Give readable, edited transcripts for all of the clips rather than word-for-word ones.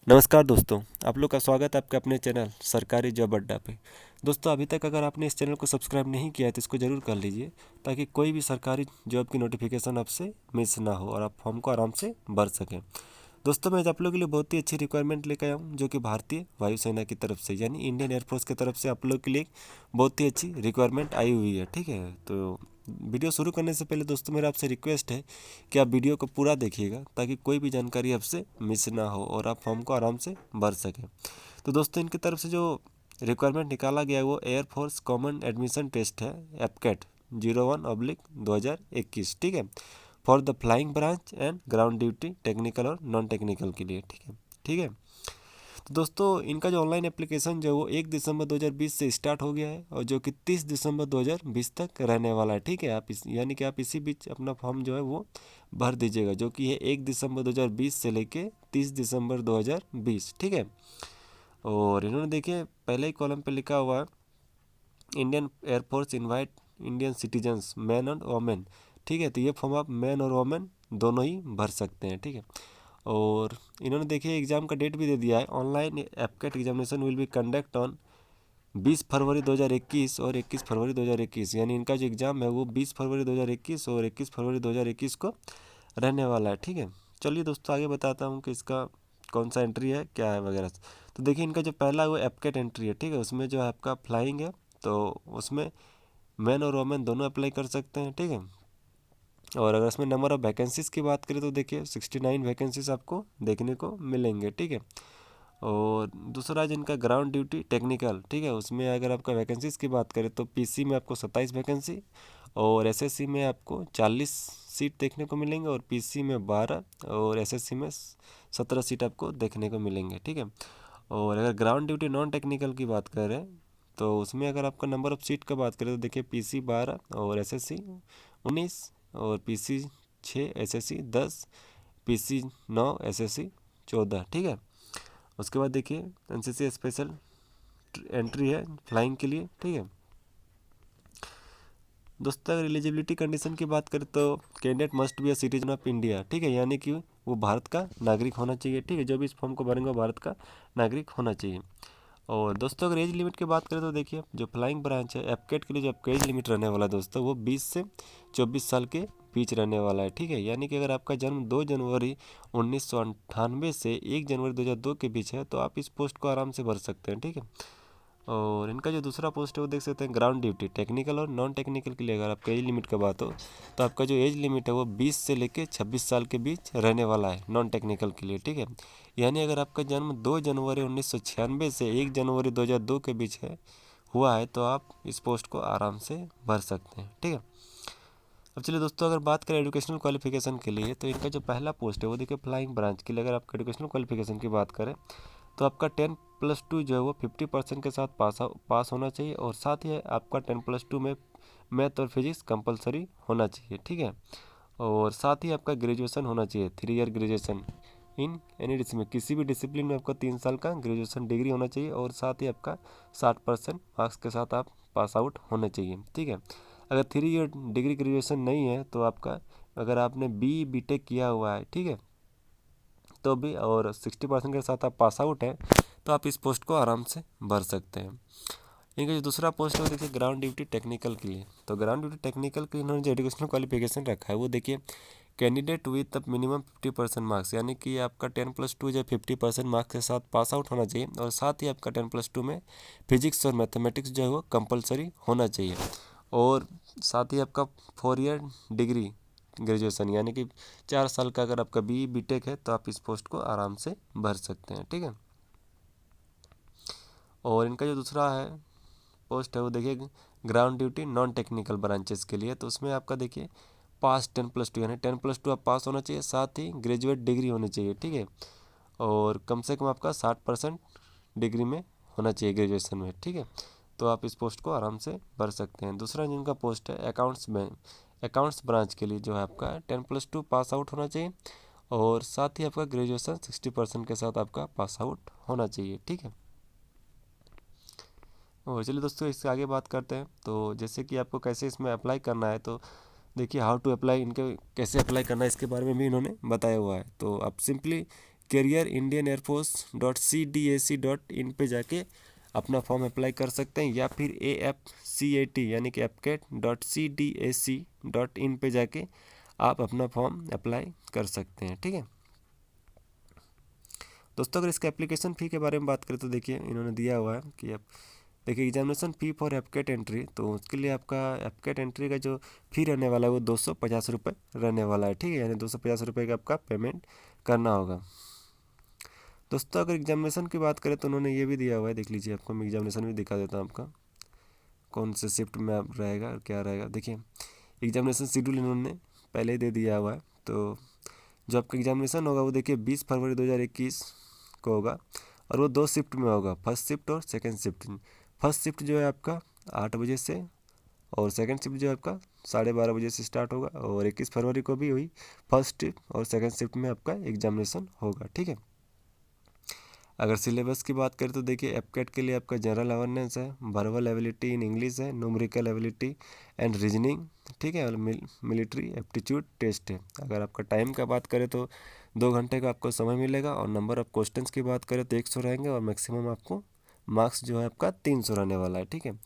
नमस्कार दोस्तों, आप लोग का स्वागत है आपके अपने चैनल सरकारी जॉब अड्डा पे। दोस्तों अभी तक अगर आपने इस चैनल को सब्सक्राइब नहीं किया है तो इसको ज़रूर कर लीजिए, ताकि कोई भी सरकारी जॉब की नोटिफिकेशन आपसे मिस ना हो और आप फॉर्म को आराम से भर सकें। दोस्तों मैं आज आप लोगों के लिए बहुत ही अच्छी रिक्वायरमेंट लेकर आया हूँ, जो कि भारतीय वायुसेना की तरफ से यानी इंडियन एयरफोर्स की तरफ से आप लोग के लिए बहुत ही अच्छी रिक्वायरमेंट आई हुई है। ठीक है, तो वीडियो शुरू करने से पहले दोस्तों मेरा आपसे रिक्वेस्ट है कि आप वीडियो को पूरा देखिएगा, ताकि कोई भी जानकारी आपसे मिस ना हो और आप फॉर्म को आराम से भर सकें। तो दोस्तों इनकी तरफ से जो रिक्वायरमेंट निकाला गया है वो एयरफोर्स कॉमन एडमिशन टेस्ट है, एपकेट 01/2021। ठीक है, for the flying branch and ground duty technical और नॉन टेक्निकल के लिए। ठीक है। तो दोस्तों इनका जो ऑनलाइन एप्लीकेशन जो है वो 1 दिसंबर 2020 से स्टार्ट हो गया है, और जो कि 30 दिसंबर 2020 तक रहने वाला है। ठीक है, आप यानी कि आप इसी बीच अपना फॉर्म जो है वो भर दीजिएगा, जो कि है 1 दिसंबर 2020 से लेके 30 दिसंबर 2020। ठीक है, और इन्होंने देखिए पहले ही कॉलम पे लिखा हुआ है, Indian air force invite Indian citizens man और वोमेन। ठीक है, तो ये फॉर्म आप मैन और वोमेन दोनों ही भर सकते हैं। ठीक है, और इन्होंने देखिए एग्ज़ाम का डेट भी दे दिया है, ऑनलाइन एपकेट examination will be conduct on 20 February 2021 और 21 फरवरी 2021। यानी इनका जो एग्ज़ाम है वो 20 फरवरी 2021 और 21 फरवरी 2021 को रहने वाला है। ठीक है, चलिए दोस्तों आगे बताता हूँ कि इसका कौन सा एंट्री है, क्या है वगैरह। तो देखिए इनका जो पहला वो एपकेट एंट्री है। ठीक है, उसमें जो है आपका फ्लाइंग है, तो उसमें मैन और वोमेन दोनों अप्लाई कर सकते हैं। ठीक है, और अगर इसमें नंबर ऑफ़ वैकेंसीज़ की बात करें तो देखिए 69 वैकेंसीज आपको देखने को मिलेंगे। ठीक है, और दूसरा जिनका ग्राउंड ड्यूटी टेक्निकल, ठीक है, उसमें अगर आपका वैकेंसीज़ की बात करें तो पीसी में आपको 27 वैकेंसी और एसएससी में आपको 40 सीट देखने को मिलेंगे, और पीसी में 12 और एसएससी में 17 सीट आपको देखने को मिलेंगे। ठीक है, और अगर ग्राउंड ड्यूटी नॉन टेक्निकल की बात करें तो उसमें अगर आपका नंबर ऑफ़ सीट का बात करें तो देखिए पीसी 12 और एसएससी 19 और पीसी 6 एसएससी 10 पीसी 9 एसएससी 14। ठीक है, उसके बाद देखिए एनसीसी स्पेशल एंट्री है फ्लाइंग के लिए। ठीक है दोस्तों, अगर एलिजिबिलिटी कंडीशन की बात करें तो candidate must be a citizen of India. ठीक है, यानी कि वो भारत का नागरिक होना चाहिए। ठीक है, जो भी इस फॉर्म को भरेंगे वो भारत का नागरिक होना चाहिए। और दोस्तों अगर एज लिमिट की बात करें तो देखिए जो फ्लाइंग ब्रांच है एपकेट के लिए जो आपका एज लिमिट रहने वाला है दोस्तों वो 20 से 24 साल के बीच रहने वाला है। ठीक है, यानी कि अगर आपका जन्म 2 जनवरी 1998 से 1 जनवरी 2002 के बीच है तो आप इस पोस्ट को आराम से भर सकते हैं। ठीक है, और इनका जो दूसरा पोस्ट है वो देख सकते हैं ग्राउंड ड्यूटी टेक्निकल और नॉन टेक्निकल के लिए। अगर आपका एज लिमिट की बात हो तो आपका जो एज लिमिट है वो 20 से लेकर 26 साल के बीच रहने वाला है नॉन टेक्निकल के लिए। ठीक है, यानी अगर आपका जन्म 2 जनवरी 1996 से 1 जनवरी 2002 के बीच है हुआ है तो आप इस पोस्ट को आराम से भर सकते हैं। ठीक है, अब चलिए दोस्तों अगर बात करें एजुकेशनल क्वालिफिकेशन के लिए तो इनका जो पहला पोस्ट है वो देखिए फ्लाइंग ब्रांच के लिए। अगर आपका एजुकेशनल क्वालिफिकेशन की बात करें तो आपका 10+2 जो है वो 50% के साथ पास होना चाहिए, और साथ ही आपका 10+2 में मैथ और फिजिक्स कंपलसरी होना चाहिए। ठीक है, और साथ ही आपका ग्रेजुएशन होना चाहिए, 3 year graduation in any discipline, किसी भी डिसिप्लिन में आपका 3 साल का ग्रेजुएशन डिग्री होना चाहिए, और साथ ही आपका 60% मार्क्स के साथ आप पास आउट होने चाहिए। ठीक है, अगर 3 ईयर डिग्री ग्रेजुएशन नहीं है तो आपका अगर आपने बी टेक किया हुआ है, ठीक है, तो भी और 60% के साथ आप पास आउट हैं तो आप इस पोस्ट को आराम से भर सकते हैं। इनका जो दूसरा पोस्ट है वो देखिए ग्राउंड ड्यूटी टेक्निकल के लिए। तो ग्राउंड ड्यूटी टेक्निकल के लिए इन्होंने जो एजुकेशनल क्वालिफिकेशन रखा है वो देखिए कैंडिडेट विथ मिनिमम 50% मार्क्स, यानी कि आपका 10+2 जो 50% मार्क्स के साथ पास आउट होना चाहिए, और साथ ही आपका 10+2 में फिजिक्स और मैथमेटिक्स जो है वो कंपलसरी होना चाहिए, और साथ ही आपका 4 ईयर डिग्री ग्रेजुएशन, यानी कि 4 साल का अगर आपका बी टेक है तो आप इस पोस्ट को आराम से भर सकते हैं। ठीक है, और इनका जो दूसरा है पोस्ट है वो देखिए ground duty non technical branches के लिए। तो उसमें आपका देखिए पास 10+2 यानी 10+2 आप पास होना चाहिए, साथ ही ग्रेजुएट डिग्री होनी चाहिए। ठीक है, और कम से कम आपका 60% डिग्री में होना चाहिए ग्रेजुएशन में। ठीक है, तो आप इस पोस्ट को आराम से भर सकते हैं। दूसरा जिनका पोस्ट है अकाउंट्स ब्रांच के लिए जो है आपका 10+2 पास आउट होना चाहिए, और साथ ही आपका ग्रेजुएशन 60% के साथ आपका पास आउट होना चाहिए। ठीक है, और चलिए दोस्तों इससे आगे बात करते हैं। तो जैसे कि आपको कैसे इसमें अप्लाई करना है, तो देखिए हाउ टू अप्लाई, इनके कैसे अप्लाई करना है इसके बारे में भी इन्होंने बताया हुआ है। तो आप सिंपली careerindianairforce.cdac.in पे जाके अपना फॉर्म अप्लाई कर सकते हैं, या फिर AFCAT यानी कि apcat.cdac.in पे जाके आप अपना फॉर्म अप्लाई कर सकते हैं। ठीक है दोस्तों, अगर इसके एप्लीकेशन फ़ी के बारे में बात करें तो देखिए इन्होंने दिया हुआ है कि आप देखिए एग्जामिनेशन फ़ी फॉर एपकेट एंट्री, तो उसके लिए आपका एपकेट एंट्री का जो फ़ी रहने वाला है वो 250 रुपये रहने वाला है। ठीक है, यानी 250 रुपये का आपका पेमेंट करना होगा। दोस्तों, अगर एग्जामिनेशन की बात करें तो उन्होंने ये भी दिया हुआ है, देख लीजिए, आपको मैं एग्जामिनेशन भी दिखा देता हूँ आपका कौन से शिफ्ट में आप रहेगा क्या रहेगा। देखिए एग्जामिनेशन शेड्यूल इन्होंने पहले ही दे दिया हुआ है। तो जो आपका एग्जामिनेशन होगा वो देखिए 20 फरवरी 2021 को होगा, और वो 2 शिफ्ट में होगा, फर्स्ट शिफ्ट और सेकंड शिफ्ट। फर्स्ट शिफ्ट जो है आपका 8 बजे से, और सेकंड शिफ्ट जो है आपका 12:30 बजे से स्टार्ट होगा, और 21 फरवरी को भी वही फर्स्ट और सेकंड शिफ्ट में आपका एग्जामिनेशन होगा। ठीक है, अगर सिलेबस की बात करें तो देखिए एपकेट के लिए आपका जनरल अवेयरनेस है, वर्बल एबिलिटी इन इंग्लिश है, न्यूमेरिकल एबिलिटी एंड रीजनिंग, ठीक है, और मिलिट्री एप्टीट्यूड टेस्ट है। अगर आपका टाइम का बात करें तो 2 घंटे का आपको समय मिलेगा, और नंबर ऑफ क्वेश्चंस की बात करें तो 100 रहेंगे, और मैक्सिमम आपको मार्क्स जो है आपका 300 रहने वाला है। ठीक है,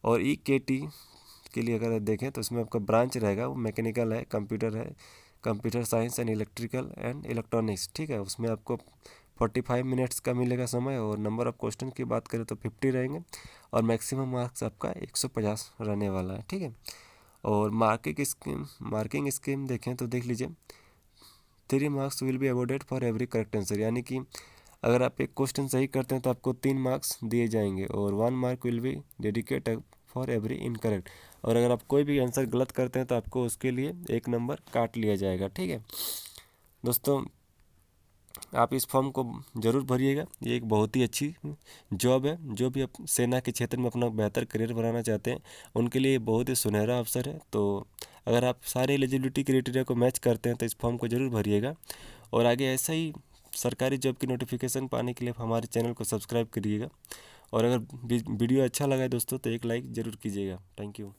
और EKT के लिए अगर देखें तो इसमें आपका ब्रांच रहेगा वो मैकेनिकल है, computer science and electrical and electronics. ठीक है, उसमें आपको 45 मिनट्स का मिलेगा समय, और नंबर ऑफ़ क्वेश्चन की बात करें तो 50 रहेंगे, और मैक्सिमम मार्क्स आपका 150 रहने वाला है। ठीक है, और मार्किंग स्कीम देखें तो देख लीजिए 3 marks will be awarded for every correct answer, यानी कि अगर आप एक क्वेश्चन सही करते हैं तो आपको 3 मार्क्स दिए जाएंगे, और 1 mark will be dedicate for every incorrect, और अगर आप कोई भी आंसर गलत करते हैं तो आपको उसके लिए 1 नंबर काट लिया जाएगा। ठीक है दोस्तों, आप इस फॉर्म को ज़रूर भरिएगा, ये एक बहुत ही अच्छी जॉब है। जो भी आप सेना के क्षेत्र में अपना बेहतर करियर बनाना चाहते हैं उनके लिए बहुत ही सुनहरा अवसर है। तो अगर आप सारे एलिजिबिलिटी क्राइटेरिया को मैच करते हैं तो इस फॉर्म को ज़रूर भरिएगा, और आगे ऐसा ही सरकारी जॉब की नोटिफिकेशन पाने के लिए हमारे चैनल को सब्सक्राइब करिएगा, और अगर वीडियो अच्छा लगा है दोस्तों तो एक लाइक ज़रूर कीजिएगा। Thank you.